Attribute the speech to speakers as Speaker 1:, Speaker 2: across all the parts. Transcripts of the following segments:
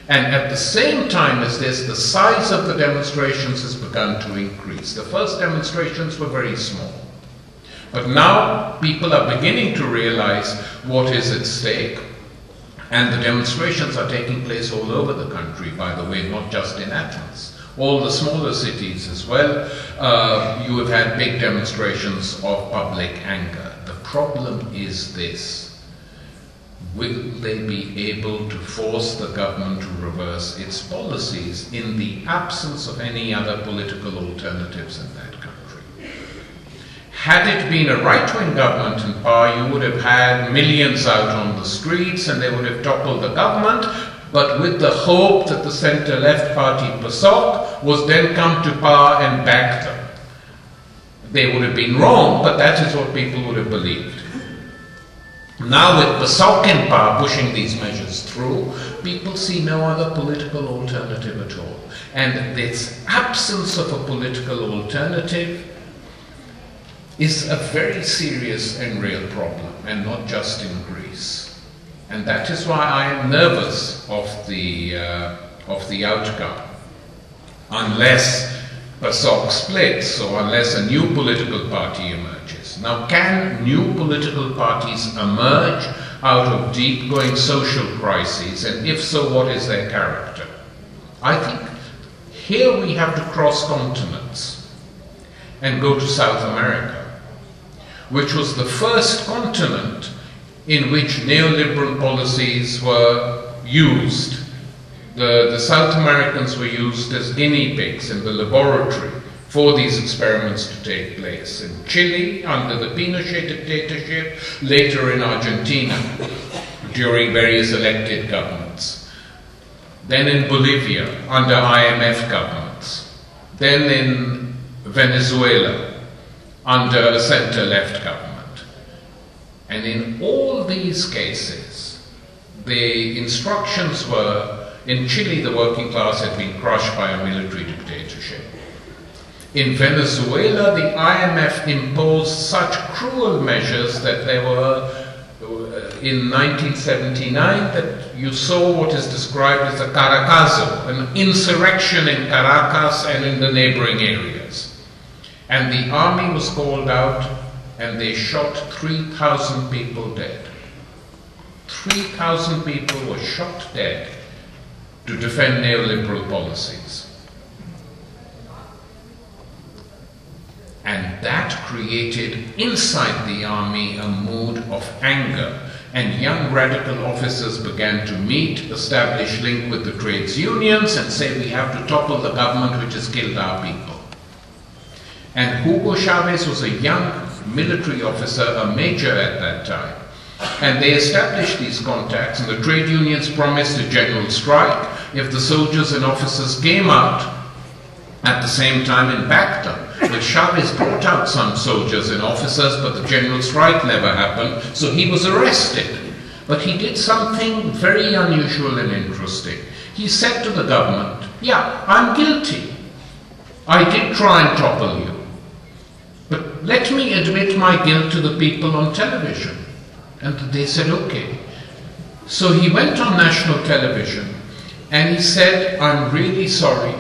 Speaker 1: And at the same time as this, the size of the demonstrations has begun to increase. The first demonstrations were very small. But now people are beginning to realize what is at stake. And the demonstrations are taking place all over the country, by the way, not just in Athens. All the smaller cities as well, you have had big demonstrations of public anger. The problem is this. Will they be able to force the government to reverse its policies in the absence of any other political alternatives in that country? Had it been a right-wing government in power, you would have had millions out on the streets and they would have toppled the government, but with the hope that the centre-left party PASOK was then come to power and back them. They would have been wrong, but that is what people would have believed. Now with PASOK in power pushing these measures through, people see no other political alternative at all. And this absence of a political alternative is a very serious and real problem, and not just in Greece. And that is why I am nervous of the outcome. Unless PASOK splits, or unless a new political party emerges. Now, can new political parties emerge out of deep-going social crises, and if so, what is their character? I think here we have to cross continents and go to South America, which was the first continent in which neoliberal policies were used. The South Americans were used as guinea pigs in the laboratory for these experiments to take place. In Chile, under the Pinochet dictatorship, later in Argentina, during various elected governments. Then in Bolivia, under IMF governments. Then in Venezuela, under a center-left government. And in all these cases, the instructions were, in Chile, the working class had been crushed by a military dictatorship. In Venezuela, the IMF imposed such cruel measures that there were, in 1979, that you saw what is described as a Caracazo, an insurrection in Caracas and in the neighboring areas. And the army was called out, and they shot 3,000 people dead. 3,000 people were shot dead to defend neoliberal policies. And that created inside the army a mood of anger, and young radical officers began to meet, establish link with the trades unions, and say we have to topple the government which has killed our people. And Hugo Chavez was a young military officer, a major at that time. And they established these contacts, and the trade unions promised a general strike if the soldiers and officers came out at the same time and backed them. But Chavez brought out some soldiers and officers, but the general strike never happened, so he was arrested. But he did something very unusual and interesting. He said to the government, yeah, I'm guilty. I did try and topple you. But let me admit my guilt to the people on television. And they said, okay. So he went on national television and he said, I'm really sorry.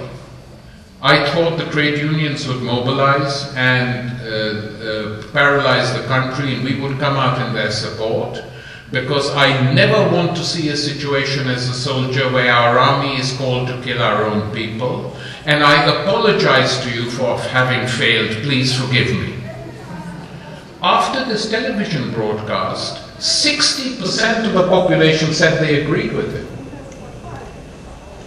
Speaker 1: I thought the trade unions would mobilize and paralyze the country and we would come out in their support, because I never want to see a situation as a soldier where our army is called to kill our own people, and I apologize to you for having failed. Please forgive me. After this television broadcast, 60% of the population said they agreed with it.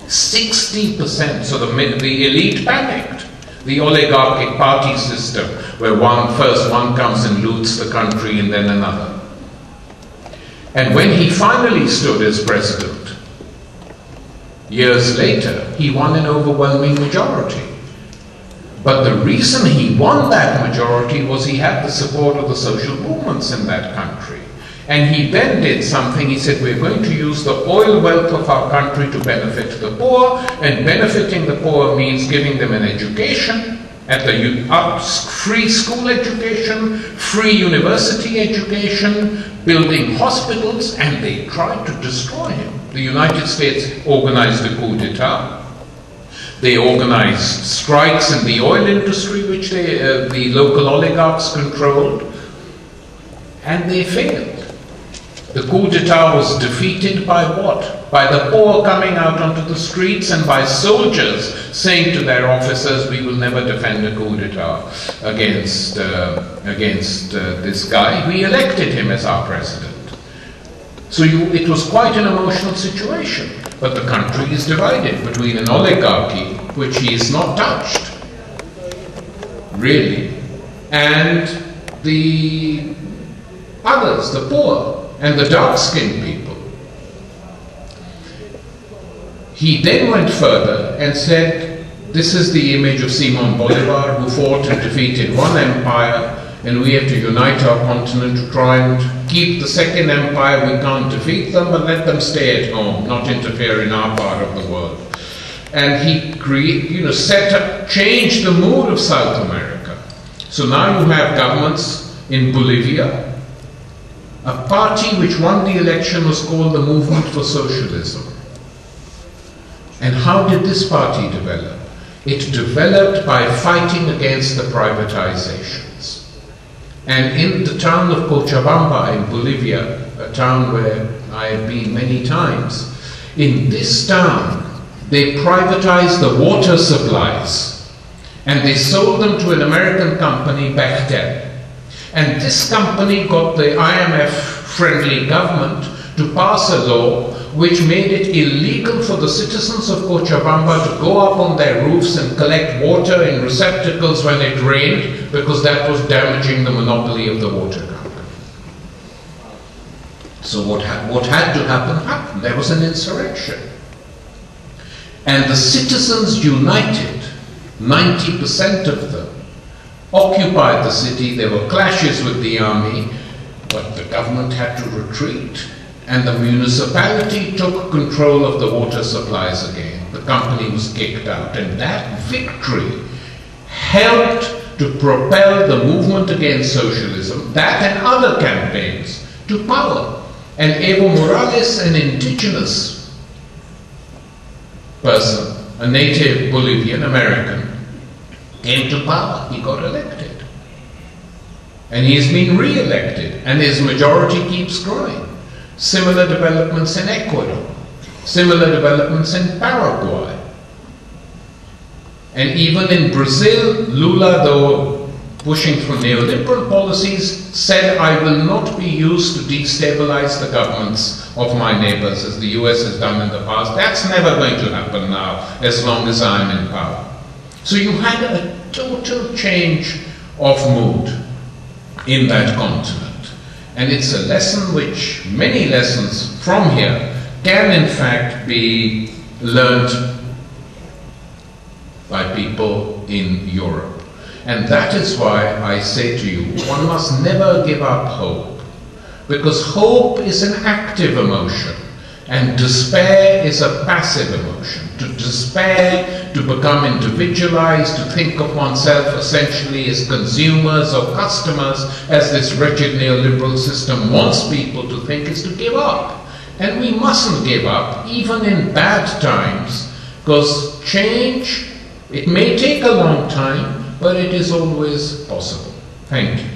Speaker 1: 60%. So the elite panicked. The oligarchic party system, where first one comes and loots the country and then another. And when he finally stood as president, years later, he won an overwhelming majority. But the reason he won that majority was he had the support of the social movements in that country. And he then did something. He said, we're going to use the oil wealth of our country to benefit the poor, and benefiting the poor means giving them an education, free school education, free university education, building hospitals, and they tried to destroy him. the United States organized a coup d'etat. They organized strikes in the oil industry, which the local oligarchs controlled, and they failed. The coup d'etat was defeated by what? By the poor coming out onto the streets and by soldiers saying to their officers, we will never defend a coup d'etat against this guy. We elected him as our president. So it was quite an emotional situation. But the country is divided between an oligarchy, which he is not touched, really, and the others, the poor and the dark-skinned people. He then went further and said, this is the image of Simon Bolivar, who fought and defeated one empire, and we have to unite our continent to try and keep the second empire. We can't defeat them, but let them stay at home, not interfere in our part of the world. And he changed the mood of South America. So now you have governments in Bolivia. A party which won the election was called the Movement for Socialism. And how did this party develop? It developed by fighting against the privatizations. And in the town of Cochabamba in Bolivia, a town where I have been many times, in this town they privatized the water supplies and they sold them to an American company, Bechtel. And this company got the IMF-friendly government to pass a law which made it illegal for the citizens of Cochabamba to go up on their roofs and collect water in receptacles when it rained, because that was damaging the monopoly of the water company. So what had to happen happened. There was an insurrection. And the citizens united, 90% of them, occupied the city. There were clashes with the army, but the government had to retreat. And the municipality took control of the water supplies again. The company was kicked out. And that victory helped to propel the movement against socialism, that and other campaigns, to power. And Evo Morales, an indigenous person, a native Bolivian American, came to power. He got elected. And he's been re-elected. And his majority keeps growing. Similar developments in Ecuador, similar developments in Paraguay. And even in Brazil, Lula, though pushing for neoliberal policies, said, I will not be used to destabilize the governments of my neighbors, as the US has done in the past. That's never going to happen now, as long as I'm in power. So you had a total change of mood in that continent. And it's a lesson which, many lessons from here, can in fact be learnt by people in Europe. And that is why I say to you, one must never give up hope. Because hope is an active emotion, and despair is a passive emotion. To despair, to become individualized, to think of oneself essentially as consumers or customers, as this wretched neoliberal system wants people to think, is to give up. And we mustn't give up, even in bad times, because change, it may take a long time, but it is always possible. Thank you.